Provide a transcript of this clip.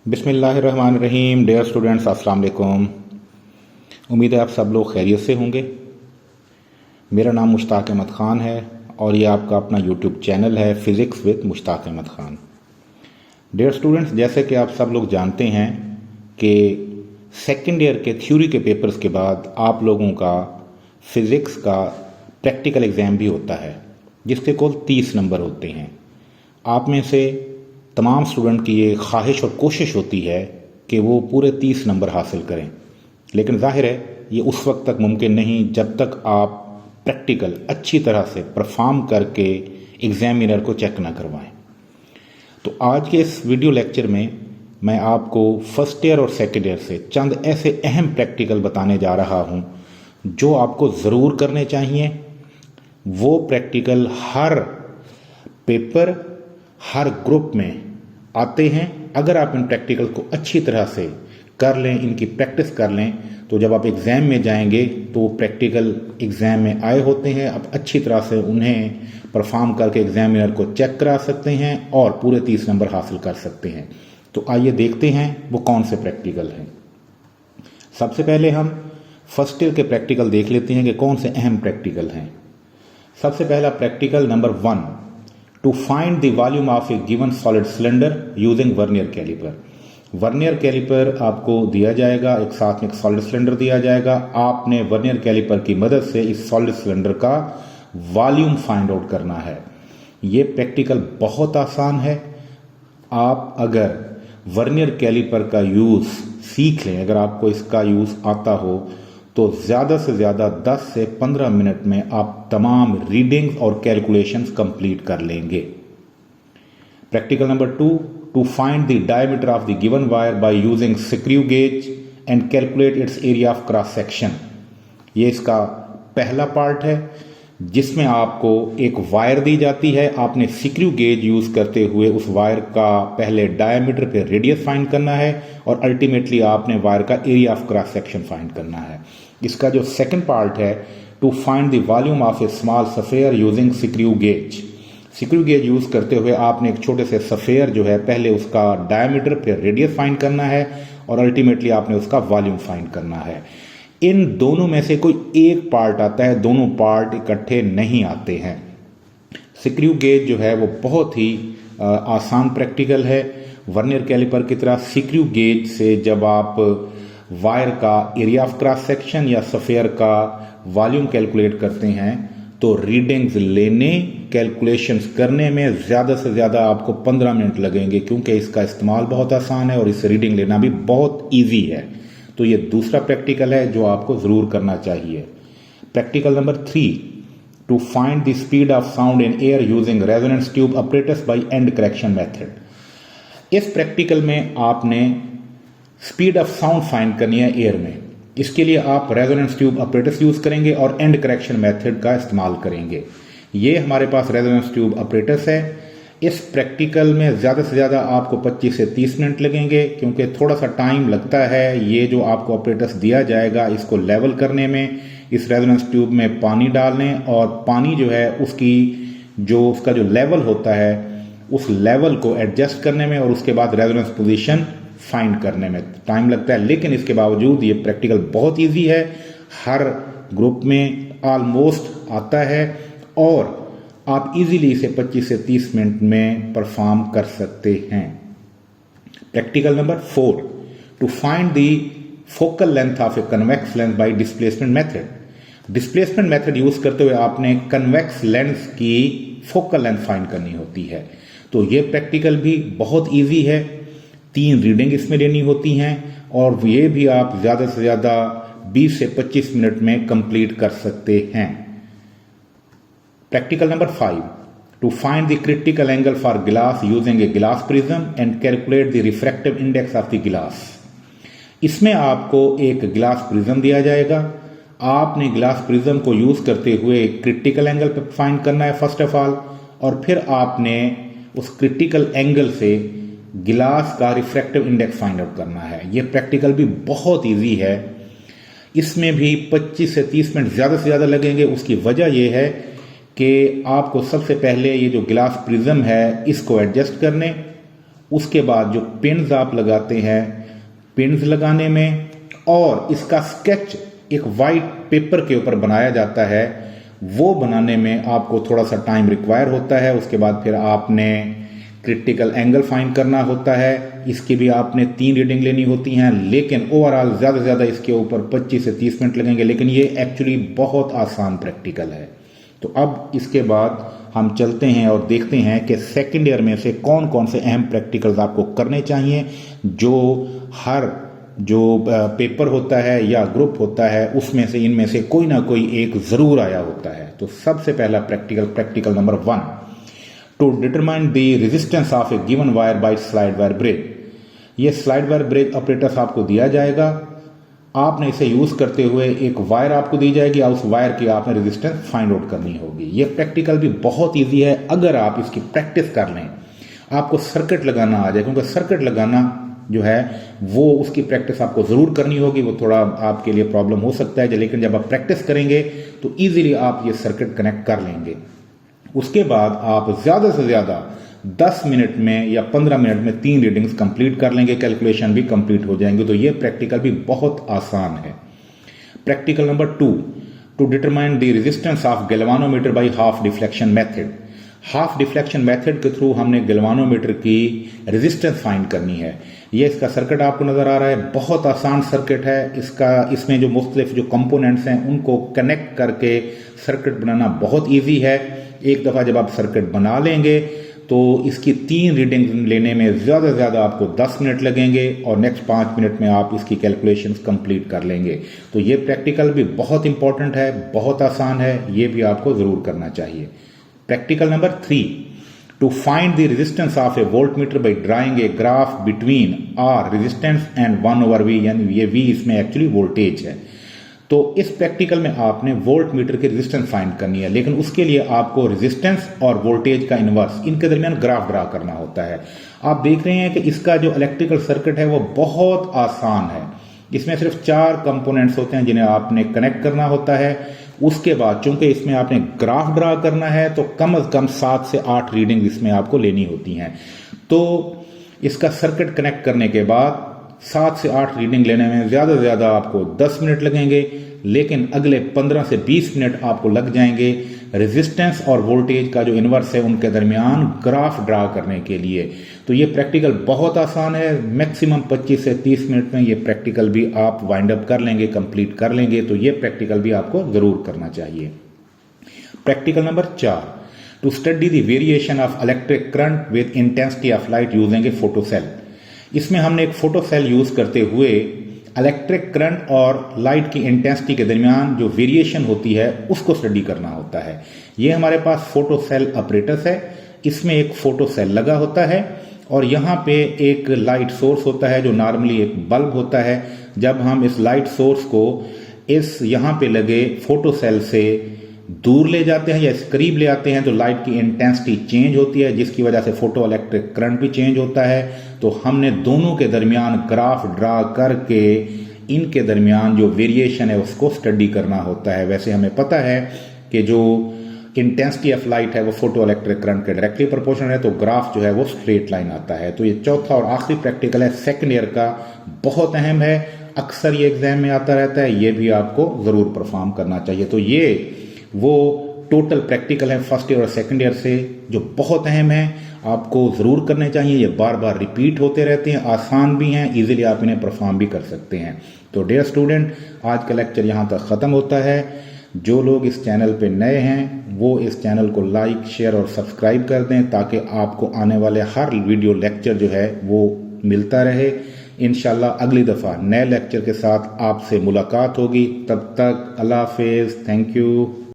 बिस्मिल्लाहिर्रहमानिर्रहीम। Dear students, अस्सलाम वालेकुम। उम्मीद है आप सब लोग खैरियत से होंगे। मेरा नाम मुश्ताक अहमद ख़ान है और ये आपका अपना यूट्यूब चैनल है physics with Mushtaq Ahmed Khan. Dear students, जैसे कि आप सब लोग जानते हैं कि सेकेंड ईयर के थ्योरी के पेपर्स के बाद आप लोगों का फ़िज़िक्स का प्रैक्टिकल एग्ज़ाम भी होता है जिसके कुल 30 नंबर होते हैं। आप में से तमाम स्टूडेंट की ये ख्वाहिश और कोशिश होती है कि वो पूरे 30 नंबर हासिल करें, लेकिन जाहिर है ये उस वक्त तक मुमकिन नहीं जब तक आप प्रैक्टिकल अच्छी तरह से परफॉर्म करके एग्जामिनर को चेक ना करवाएं। तो आज के इस वीडियो लेक्चर में मैं आपको फर्स्ट ईयर और सेकेंड ईयर से चंद ऐसे अहम प्रैक्टिकल बताने जा रहा हूं जो आपको ज़रूर करने चाहिए। वो प्रैक्टिकल हर पेपर हर ग्रुप में आते हैं। अगर आप इन प्रैक्टिकल को अच्छी तरह से कर लें, इनकी प्रैक्टिस कर लें, तो जब आप एग्ज़ाम में जाएंगे तो वो प्रैक्टिकल एग्ज़ाम में आए होते हैं। आप अच्छी तरह से उन्हें परफॉर्म करके एग्जामिनर को चेक करा सकते हैं और पूरे 30 नंबर हासिल कर सकते हैं। तो आइए देखते हैं वो कौन से प्रैक्टिकल हैं। सबसे पहले हम फर्स्ट ईयर के प्रैक्टिकल देख लेते हैं कि कौन से अहम प्रैक्टिकल हैं। सबसे पहला practical number 1, to find the volume of a given solid cylinder using vernier caliper. Vernier caliper आपको दिया जाएगा, एक साथ में एक सॉलिड सिलेंडर दिया जाएगा। आपने वर्नियर कैलिपर की मदद से इस सॉलिड सिलेंडर का वॉल्यूम फाइंड आउट करना है। ये प्रैक्टिकल बहुत आसान है। आप अगर वर्नियर कैलिपर का यूज़ सीख लें, अगर आपको इसका यूज़ आता हो, तो ज़्यादा से ज़्यादा 10 से 15 मिनट में आप तमाम रीडिंग्स और कैलकुलेशंस कंप्लीट कर लेंगे। Practical number 2, to find the diameter of the given wire by using screw gauge and calculate its area of cross section. ये इसका पहला पार्ट है जिसमें आपको एक वायर दी जाती है। आपने स्क्रू गेज यूज करते हुए उस वायर का पहले डायमीटर फिर रेडियस फाइंड करना है और अल्टीमेटली आपने वायर का area of cross section find करना है। इसका जो सेकंड पार्ट है, to find the volume of a small sphere using screw gauge. Screw gauge use करते हुए आपने एक छोटे से सफेयर जो है पहले उसका डायमीटर फिर रेडियस फाइंड करना है और अल्टीमेटली आपने उसका वॉल्यूम फाइंड करना है। इन दोनों में से कोई एक पार्ट आता है, दोनों पार्ट इकट्ठे नहीं आते हैं। स्क्रू गेज जो है वो बहुत ही आसान प्रैक्टिकल है। वर्नियर कैलिपर की तरह स्क्रू गेज से जब आप वायर का एरिया ऑफ क्रॉस सेक्शन या सफेयर का वॉल्यूम कैलकुलेट करते हैं तो रीडिंग्स लेने, कैलकुलेशंस करने में ज़्यादा से ज़्यादा आपको 15 मिनट लगेंगे, क्योंकि इसका इस्तेमाल बहुत आसान है और इससे रीडिंग लेना भी बहुत ईजी है। तो ये दूसरा प्रैक्टिकल है जो आपको ज़रूर करना चाहिए। Practical number 3, to find the speed of sound in air using resonance tube apparatus by end correction method. इस प्रैक्टिकल में आपने स्पीड ऑफ साउंड फाइंड करनी है एयर में। इसके लिए आप रेजोनेंस ट्यूब ऑपरेटर्स यूज करेंगे और एंड करेक्शन मेथड का इस्तेमाल करेंगे। ये हमारे पास रेजोनेंस ट्यूब ऑपरेटर्स है। इस प्रैक्टिकल में ज़्यादा से ज़्यादा आपको 25 से 30 मिनट लगेंगे, क्योंकि थोड़ा सा टाइम लगता है। ये जो आपको ऑपरेटर्स दिया जाएगा इसको लेवल करने में, इस रेजोनेंस ट्यूब में पानी डालने और पानी जो है उसका जो लेवल होता है उस लेवल को एडजस्ट करने में और उसके बाद रेजोनेंस पोजीशन फाइंड करने में टाइम लगता है। लेकिन इसके बावजूद ये प्रैक्टिकल बहुत ईजी है, हर ग्रुप में ऑलमोस्ट आता है और आप इजीली इसे 25 से 30 मिनट में परफॉर्म कर सकते हैं। Practical number 4, to find the focal length of a convex lens by displacement method. Displacement method use करते हुए आपने कन्वेक्स लेंस की फोकल लेंथ फाइंड करनी होती है। तो ये प्रैक्टिकल भी बहुत ईजी है। 3 रीडिंग इसमें लेनी होती हैं और ये भी आप ज़्यादा से ज़्यादा 20 से 25 मिनट में कंप्लीट कर सकते हैं। Practical number 5, to find the critical angle for glass using a glass prism and calculate the refractive index of the glass. इसमें आपको एक ग्लास प्रिज्म दिया जाएगा। आपने ग्लास प्रिज्म को यूज करते हुए क्रिटिकल एंगल फाइंड करना है फर्स्ट ऑफ ऑल, और फिर आपने उस क्रिटिकल एंगल से गिलास का रिफ्रैक्टिव इंडेक्स फाइंड आउट करना है। यह प्रैक्टिकल भी बहुत इजी है। इसमें भी 25 से 30 मिनट ज़्यादा से ज़्यादा लगेंगे। उसकी वजह यह है कि आपको सबसे पहले ये जो गिलास प्रिज्म है इसको एडजस्ट करने उसके बाद जो पिन्स आप लगाते हैं, पिन्स लगाने में, और इसका स्केच एक वाइट पेपर के ऊपर बनाया जाता है, वो बनाने में आपको थोड़ा सा टाइम रिक्वायर होता है। उसके बाद फिर आपने क्रिटिकल एंगल फाइंड करना होता है, इसकी भी आपने 3 रीडिंग लेनी होती हैं, लेकिन ओवरऑल ज़्यादा से ज़्यादा इसके ऊपर 25 से 30 मिनट लगेंगे, लेकिन ये एक्चुअली बहुत आसान प्रैक्टिकल है। तो अब इसके बाद हम चलते हैं और देखते हैं कि सेकेंड ईयर में से कौन कौन से अहम प्रैक्टिकल्स आपको करने चाहिए, जो हर जो पेपर होता है या ग्रुप होता है उसमें से इनमें से कोई ना कोई एक ज़रूर आया होता है। तो सबसे पहला practical number 1, to determine the resistance of a given wire by slide wire bridge. ये स्लाइड वायर ब्रिज ऑपरेटर्स आपको दिया जाएगा, आपने इसे यूज़ करते हुए एक वायर आपको दी जाएगी और उस वायर की आपने रेजिस्टेंस फाइंड आउट करनी होगी। ये प्रैक्टिकल भी बहुत ईजी है, अगर आप इसकी प्रैक्टिस कर लें, आपको सर्किट लगाना आ जाए, क्योंकि सर्किट लगाना जो है वो उसकी प्रैक्टिस आपको ज़रूर करनी होगी, वो थोड़ा आपके लिए प्रॉब्लम हो सकता है, लेकिन जब आप प्रैक्टिस करेंगे तो ईजिली आप ये सर्किट कनेक्ट कर लेंगे। उसके बाद आप ज़्यादा से ज़्यादा 10 मिनट में या 15 मिनट में 3 रीडिंग्स कंप्लीट कर लेंगे, कैलकुलेशन भी कंप्लीट हो जाएंगे। तो ये प्रैक्टिकल भी बहुत आसान है। Practical number 2, to determine the resistance of galvanometer by half deflection method. Half deflection method के थ्रू हमने गैल्वानोमीटर की रेजिस्टेंस फाइंड करनी है। ये इसका सर्किट आपको नज़र आ रहा है, बहुत आसान सर्किट है। इसमें जो मुख्तलिफ जो कंपोनेंट्स हैं उनको कनेक्ट करके सर्किट बनाना बहुत ईजी है। एक दफ़ा जब आप सर्किट बना लेंगे तो इसकी 3 रीडिंग लेने में ज़्यादा से ज़्यादा आपको 10 मिनट लगेंगे और नेक्स्ट 5 मिनट में आप इसकी कैलकुलेशंस कंप्लीट कर लेंगे। तो ये प्रैक्टिकल भी बहुत इंपॉर्टेंट है, बहुत आसान है, ये भी आपको ज़रूर करना चाहिए। Practical number 3, to find the resistance of a voltmeter by drawing a graph between R resistance and 1/V, यानी ये V इसमें एक्चुअली वोल्टेज है। तो इस प्रैक्टिकल में आपने वोल्ट मीटर की रेजिस्टेंस फाइंड करनी है, लेकिन उसके लिए आपको रेजिस्टेंस और वोल्टेज का इनवर्स, इनके दरमियान ग्राफ ड्रा करना होता है। आप देख रहे हैं कि इसका जो इलेक्ट्रिकल सर्किट है वो बहुत आसान है। इसमें सिर्फ 4 कंपोनेंट्स होते हैं जिन्हें आपने कनेक्ट करना होता है। उसके बाद चूंकि इसमें आपने ग्राफ ड्रा करना है तो कम से कम 7 से 8 रीडिंग इसमें आपको लेनी होती हैं। तो इसका सर्किट कनेक्ट करने के बाद 7 से 8 रीडिंग लेने में ज़्यादा से ज़्यादा आपको 10 मिनट लगेंगे, लेकिन अगले 15 से 20 मिनट आपको लग जाएंगे रेजिस्टेंस और वोल्टेज का जो इन्वर्स है उनके दरमियान ग्राफ ड्रा करने के लिए। तो ये प्रैक्टिकल बहुत आसान है, मैक्सिमम 25 से 30 मिनट में ये प्रैक्टिकल भी आप वाइंड अप कर लेंगे, कंप्लीट कर लेंगे। तो ये प्रैक्टिकल भी आपको ज़रूर करना चाहिए। Practical number 4, to study the variation of electric current with intensity of light using a photo cell. इसमें हमने एक फोटो सेल यूज़ करते हुए इलेक्ट्रिक करंट और लाइट की इंटेंसिटी के दरमियान जो वेरिएशन होती है उसको स्टडी करना होता है। ये हमारे पास फोटो सेल ऑपरेटर्स है, इसमें एक फोटो सेल लगा होता है और यहाँ पे एक लाइट सोर्स होता है जो नॉर्मली एक बल्ब होता है। जब हम इस लाइट सोर्स को इस यहाँ पे लगे फोटो सेल से दूर ले जाते हैं या इस करीब ले आते हैं तो लाइट की इंटेंसिटी चेंज होती है, जिसकी वजह से फोटो इलेक्ट्रिक करंट भी चेंज होता है। तो हमने दोनों के दरमियान ग्राफ ड्रा करके इनके दरमियान जो वेरिएशन है उसको स्टडी करना होता है। वैसे हमें पता है कि जो इंटेंसिटी ऑफ लाइट है वो फोटो इलेक्ट्रिक करंट के डायरेक्टली प्रोपोर्शनल है, तो ग्राफ जो है वो स्ट्रेट लाइन आता है। तो ये चौथा और आखिरी प्रैक्टिकल है, सेकेंड ईयर का, बहुत अहम है, अक्सर ये एग्जाम में आता रहता है, ये भी आपको ज़रूर परफॉर्म करना चाहिए। तो ये वो टोटल प्रैक्टिकल है फर्स्ट ईयर और सेकंड ईयर से जो बहुत अहम है, आपको ज़रूर करने चाहिए। ये बार बार रिपीट होते रहते हैं, आसान भी हैं, इजीली आप इन्हें परफॉर्म भी कर सकते हैं। तो डियर स्टूडेंट, आज का लेक्चर यहाँ तक ख़त्म होता है। जो लोग इस चैनल पे नए हैं वो इस चैनल को लाइक, शेयर और सब्सक्राइब कर दें ताकि आपको आने वाले हर वीडियो लेक्चर जो है वो मिलता रहे। इंशाल्लाह अगली दफ़ा नए लेक्चर के साथ आपसे मुलाकात होगी। तब तक अल्लाह हाफिज़, थैंक यू।